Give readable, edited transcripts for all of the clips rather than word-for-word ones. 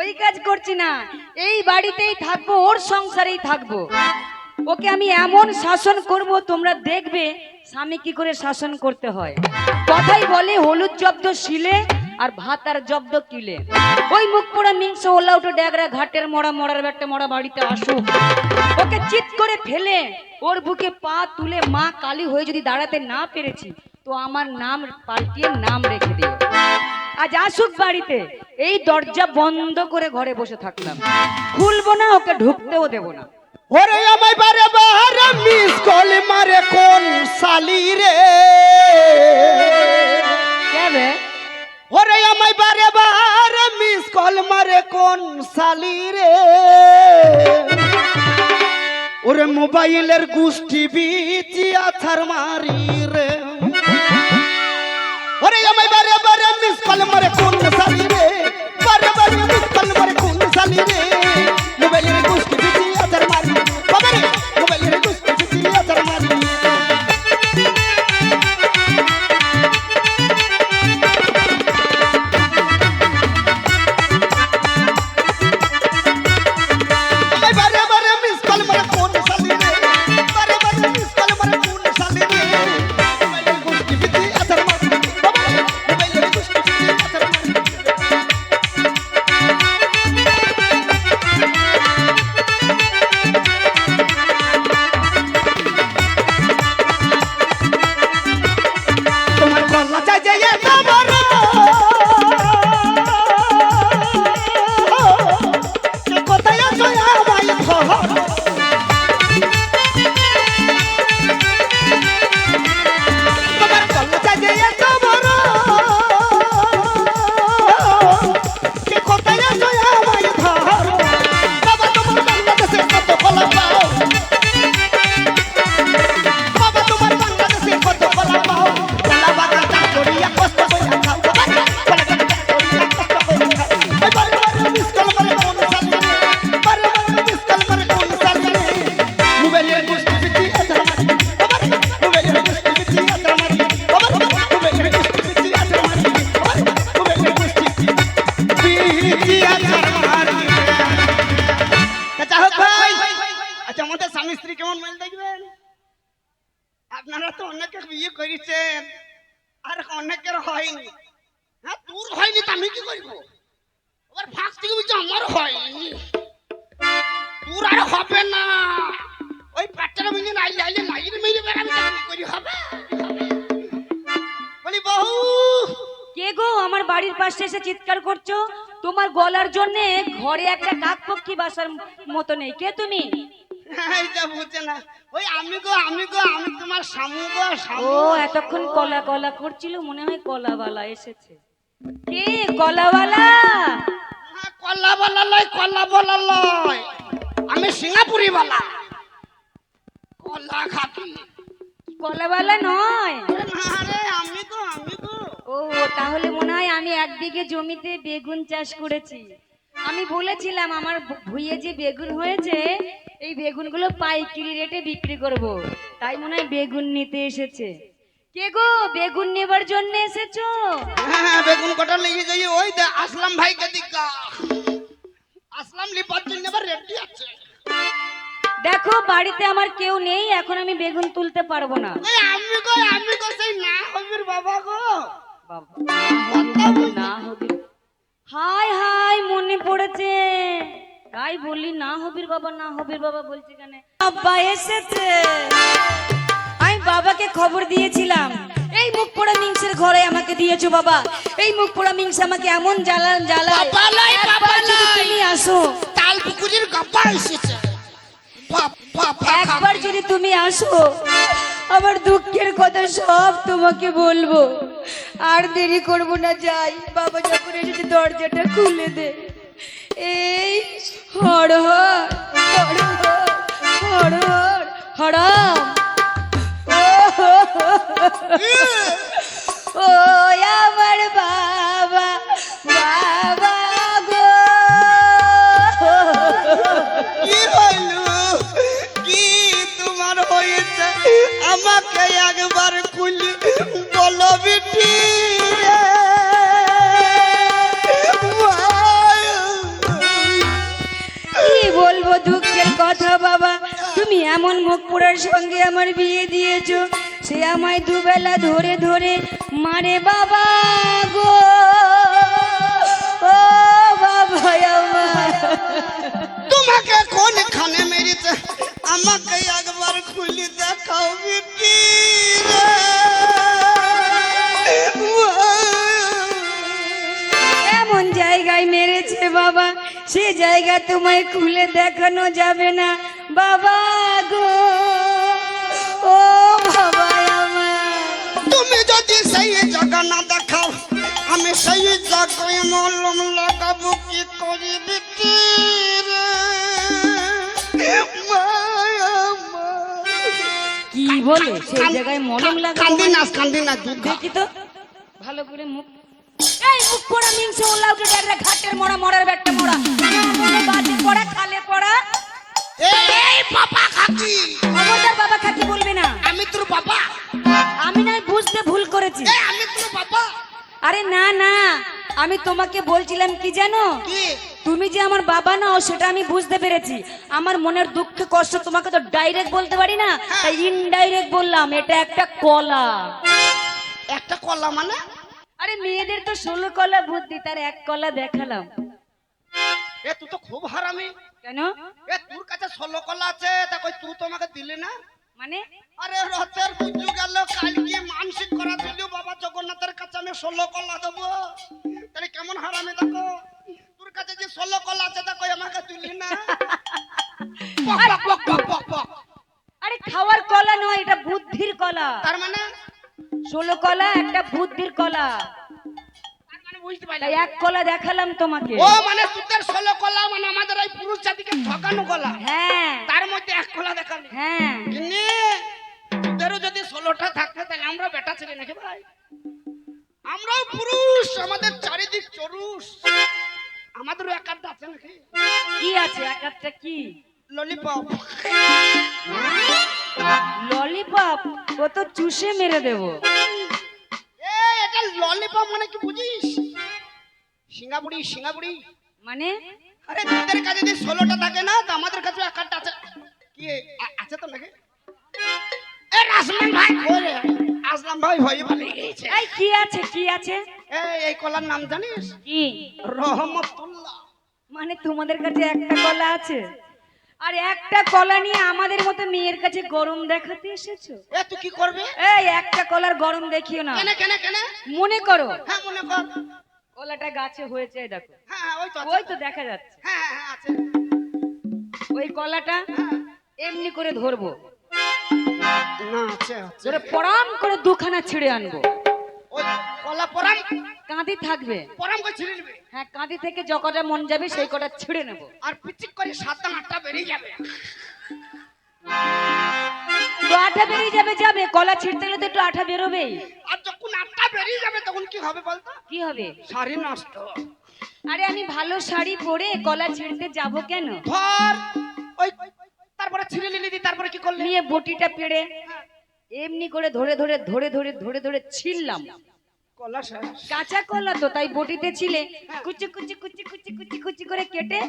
ওই কাজ করছি না, এই বাড়িতেই থাকবো, ওর সংসারেই থাকবো। ওকে আমি এমন শাসন করব, তোমরা দেখবে স্বামী কি করে শাসন করতে হয়। কথাই বলে হলুদ জব্দ শিলে আর ভাত আর জব্দ কিলে। ওই মুখ পোড়া মিংস ওলা উঠো ড্যাগরা ঘাটের মরা মরার ব্যাটে মরা বাড়িতে আসুক, ওকে চিৎ করে ফেলে ওর বুকে পা তুলে মা কালী হয়ে যদি দাঁড়াতে না পেরেছি, তো আমার নাম পাল্টিয়ে নাম রেখে দিও। আজ আসুক বাড়িতে, এই দরজা বন্ধ করে ঘরে বসে থাকলাম, খুলবো না, ওকে ঢুকতেও দেবো না। ওরে আমায় বারে বারে মিস কল মারে কোন সালি রে, কেবে ওরে আমায় বারে বারে মিস কল মারে কোন সালি রে, ওরে মোবাইলের গুষ্টি বিচি আছার মারি রে, ওরে আমায় বারে বারে মিস কল মারে কোন সালি রে, বারে বারে মিস কল মারে কোন সালি রে, মোবাইলের গুষ্টি বিচি আছার মারি, বাবা রে মোবাইলের গুষ্টি বিচি আছার মারি। আপনারা তো অনেকে বিয়ে করেছেন, আর অনেকের হয়নি। হ্যাঁ, তোর হয়নি তো আমি কি করব? আবার ফাঁক থেকে বলছি আমার হয়নি, তোর আর হবে না। ওই বাচ্চারা মিলে নাইলে আইলে নাইলে মিলে বেড়াবি, কি করি হবে? বলি বহু কে গো আমার বাড়ির পাশে এসে চিৎকার করছো? তোমার গলার জন্য ঘরে একটা কাক পক্ষী বাসার মতো নেই। কে তুমি? এইটা বুঝছে না, ওই আমি গো আমি তোমার শামু গো শামু। ও এতক্ষণ কলা কলা করছিল, মনে হয় কলাওয়ালা এসেছে। কে কলাওয়ালা? হ্যাঁ, কলাওয়ালা লয়, কলাওয়ালা লয়, আমি সিঙ্গাপুরি বালা, কলা খাতি। কলাওয়ালা নয়? আরে আমি গো ও তাহলে মনে হয় আমি 1 বিঘে জমিতে বেগুন চাষ করেছি। আমি বলেছিলাম আমার ভুঁইয়ে যে বেগুন হয়েছে, এই বেগুনগুলো পাইকারি রেটে বিক্রি করব, তাই মনে হয় বেগুন নিতে এসেছে। কে গো বেগুন নেবার জন্য এসেছো? হ্যাঁ, বেগুন কটা লেগে যাই। ওই দে আসলাম ভাইকে দিকা, আসলাম লিপার জন্য আবার রেডি আছে। দেখো বাড়িতে আমার কেউ নেই, এখন আমি বেগুন তুলতে পারবো না। এই আমি গো সেই না হবির বাবা গো। না হবি, হাই হাই মনে পড়েছে, তাই বলি না হবির বাবা, না হবির বাবা বলছি কেন? আব্বা এসেছে, আমি বাবাকে খবর দিয়েছিলাম এই মুখ পোড়া মিংসের ঘরে আমাকে দিয়েছো বাবা। এই মুখ পোড়া মিংস আমাকে এমন জ্বালান জ্বালায়, একবার যদি তুমি আসো। তাল পুকুরের গাপা এসেছে, একবার যদি তুমি আসো, আমার দুঃখের কথা সব তোমাকে বলবো। আর দেরি করব না, যাই। বাবা যখন এসেছে দরজাটা খুলে দে। এই হর হর হর হর হর হরাম, ও আমার বাবা বাবা গো। কি হইল, কি তোমার হয়েছে আমাকে একবার খুলি বলো বিটি রে। তুমি এমন মুখ পোড়ার সঙ্গে আমার বিয়ে দিয়েছো, সে আমায় দুবেলা ধরে ধরে মারে বাবা গো, ও বাবা আমার। তোমাকে কোনখানে মেরেছে আমাকে একবার খুলে দেখাও বিটি রে। এমন জায়গায় মেরেছে বাবা, সে জায়গা তোমায় খুলে দেখানো যাবে না বাবা গো, ও বাবা আমার। তুমি যদি সেই জায়গা না দেখাও আমি সেই জায়গায় মলম লাগাবো কি করি বিটি রে। কি বলে সেই জায়গায় মলম লাগাবো? কান্দি না দুধ খা। দেখি তো ভালো করে মুখ, এই মুখ পোড়া মিংস ওলাউটে ডারে ঘাটের মোড়া মরার ব্যাটটা মোড়া বাজে পড়া খালে পড়া। এই বাবা খাকি, খবরদার বাবা খাকি বলবে না। আমি তোর বাবা। আমি না বুঝতে ভুল করেছি। আমি তোর বাবা। আরে না না, আমি তোমাকে বলছিলাম কি জানো, কি? তুমি যে আমার বাবা নাও সেটা আমি বুঝতে পেরেছি। আমার মনের দুঃখ কষ্ট তোমাকে তো ডাইরেক্ট বলতে পারি না, তাই ইনডাইরেক্ট বললাম এটা একটা কলা। একটা কলা মানে? আরে মেয়েদের তো 16 কলা বুদ্ধি, তার এক কলা দেখালাম। এ তুই তো খুব হারামি। কেন? এ তোর কাছে 16 কলা আছে, তা কই তুই তো আমাকে দিলি না? মানে আরে রথের পুজো গেল কালকে মানসিক করা দিল বাবা জগন্নাথের কাছে আমি 16 কলা দেবো, তাহলে কেমন হারামি দেখো। তোর কাছে যে 16 কলা আছে তা কই আমাকে দিলি না? পক পক পক পক পক। আরে খাওয়ার কলা নয়, এটা বুদ্ধির কলা। তার মানে 16 কলা একটা বুদ্ধির কলা, তার মানে বুঝতে পারলাম। তাই এক কলা দেখালাম তোমাকে। ও মানে তোদের 16 কলা মানে আমাদের এই পুরুষ জাতিকে ঠকানো কলা। হ্যাঁ তার মধ্যে এক কলা দেখালি। হ্যাঁ, কিনে তোদেরও যদি 16টা থাকতে তাহলে আমরা বেটা ছেলে নাকি ভাই? আমরাও পুরুষ, আমাদের চারিদিক চরুষ, আমাদেরও এক আধটা আছে নাকি? কি আছে এক একটা? কি ললিপপ? ললিপপ? ও তো চুষে মেরে দেবো। এটা ললিপপ মানে কি বুঝিস? সিঙ্গাপুরি সিঙ্গাপুরি মানে আরে তোদের কাছে যদি 16টা থাকে না তো আমাদের কাছে এক আধটা আছে। কি আছে তো নাকি? এ রাসমান ভাই কই? আসলাম ভাই ভয় পালিয়ে গেছে। এই কি আছে কি আছে? এই কলার নাম জানিস? কি রহমতুল্লাহ। মানে তোমাদের কাছে একটা কলা আছে আর একটা কলা নিয়ে আমাদের মতো মেয়ের কাছে গরম দেখাতে এসেছো? তুই কি করবে? এই একটা কলার গরম দেখিও না। কেন কেন কেন? মনে করো হ্যাঁ মনে কর। কলাটা গাছে হয়েছে, এই দেখো। হ্যাঁ ওই তো ওই তো দেখা যাচ্ছে। হ্যাঁ হ্যাঁ আছে। ওই কলাটা এমনি করে ধরবো, না আছে ধরে পরাম করে দুখানা ছিঁড়ে আনবো। ওই কলা পরাম কাঁদি থাকবে। পরাম করে ছিঁড়ে নেবে। হ্যাঁ, কাঁদি থেকে যে কটা মন যাবে সেই কটা ছিঁড়ে নেব। আর পিচিক করে 7টা 8টা বেরিয়ে যাবে। তো আঠা বেরিয়ে যাবে যাবে, কলা ছিঁড়তে গেলে তো একটু আঠা বেরোবেই। আর যখন 8টা বেরিয়ে যাবে তখন কি হবে বলতো? কি হবে? শাড়ি নষ্ট। আরে আমি ভালো শাড়ি পরে কলা ছিঁড়তে যাব কেন? ধর ওই তারপরে ছিঁড়ে নিলি, তারপরে কি করলি? নিয়ে বটিটা পেড়ে এমনি করে ধরে ধরে ধরে ধরে ধরে ধরে ছিললাম। কলা শেষ। কাঁচা কলা তো, তাই বটিতে ছিলে কুচি কুচি কুচি কুচি কুচি কুচি করে কেটে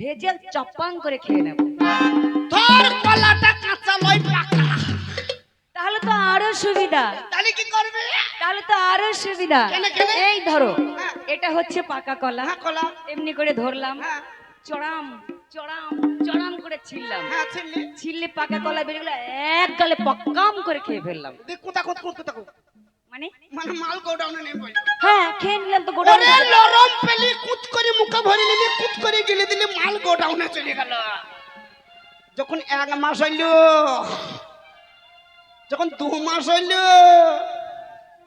ভেজে চপ্পাং করে খেয়ে নেব। ধর কলাটা কাঁচা লই পাকা। তাহলে তো আরো সুবিধা। তাহলে কি করবে? তাহলে তো আরো সুবিধা। কেন, কেন? এই ধরো, এটা হচ্ছে পাকা কলা। হ্যাঁ কলা। এমনি করে ধরলাম, হ্যাঁ চড়াম চড়াম চড়াম করে ছিললাম। হ্যাঁ ছিড়লি। ছিললে পাকা কলা বেরিয়ে গেল, এক গালে পক্কাম করে খেয়ে ফেললাম। দেখ কোথা কোথা কোথা কোথা মানে মানে মাল গোডাউনে নেই বল। হ্যাঁ, খেয়ে নিলাম তো ওরে গোটা। লরম পেলি কুচ করে মুখে ভরে নিলি, কুচ করে গিলে দিলি, মাল গোডাউনে চলে গেল। যখন 1 মাস হইল, যখন 2 মাস হইল,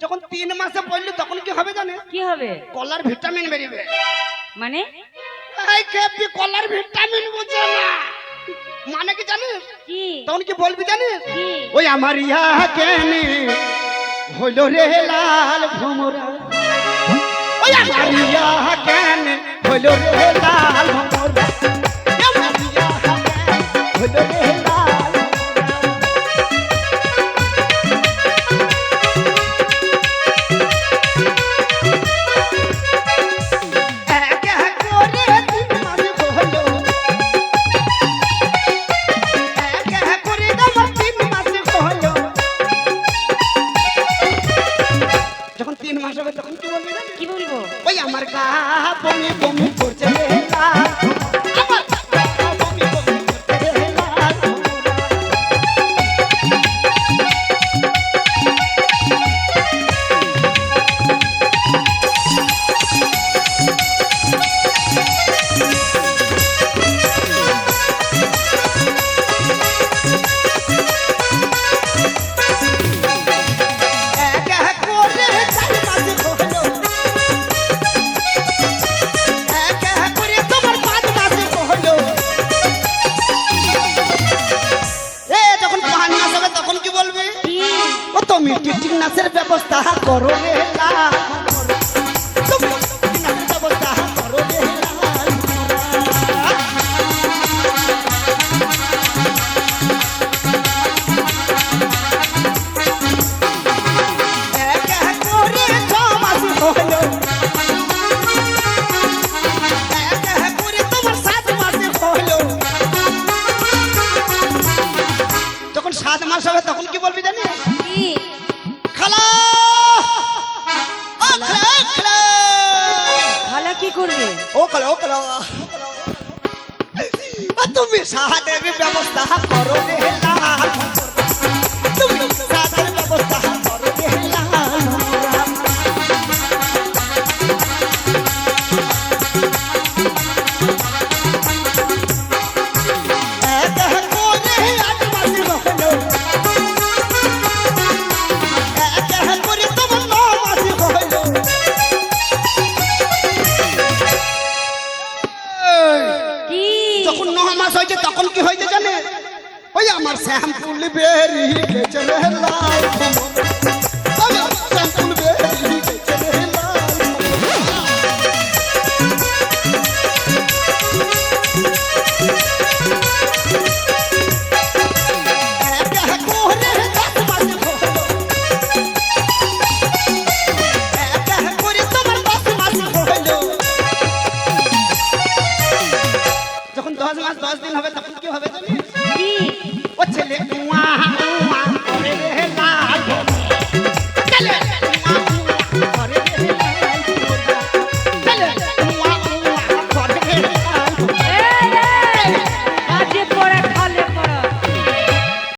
যখন 3 মাসে পড়ল তখন কি হবে জানে? কি হবে? কলার ভিটামিন বেরিবে। মানে এই খেপি কলার ভিটামিন বুঝে না মানে কি জানিস? কি? তখন কি বলবি জানিস? কি? ওই আমার ইয়া কেনে হইল রে লাল ভ্রমরা, ওই আমার ইয়া কেনে হইল রে লাল ভ্রমরা, আমার ইয়া কেনে হইল রে লাল। এক বলবি জানিস? কি? খালা ও খালা খালা খালা কি করবে? ও খালা ও খালা তুমি সাহায্যের ব্যবস্থা করো রে লাল তুমি সাহায্যের ব্যবস্থা করো রে লাল কি? যখন 9 মাস হয়েছে তখন কি হয়েছে জানে? ওই আমার শ্যাম্পুল বেরিয়ে গেছে রে লাল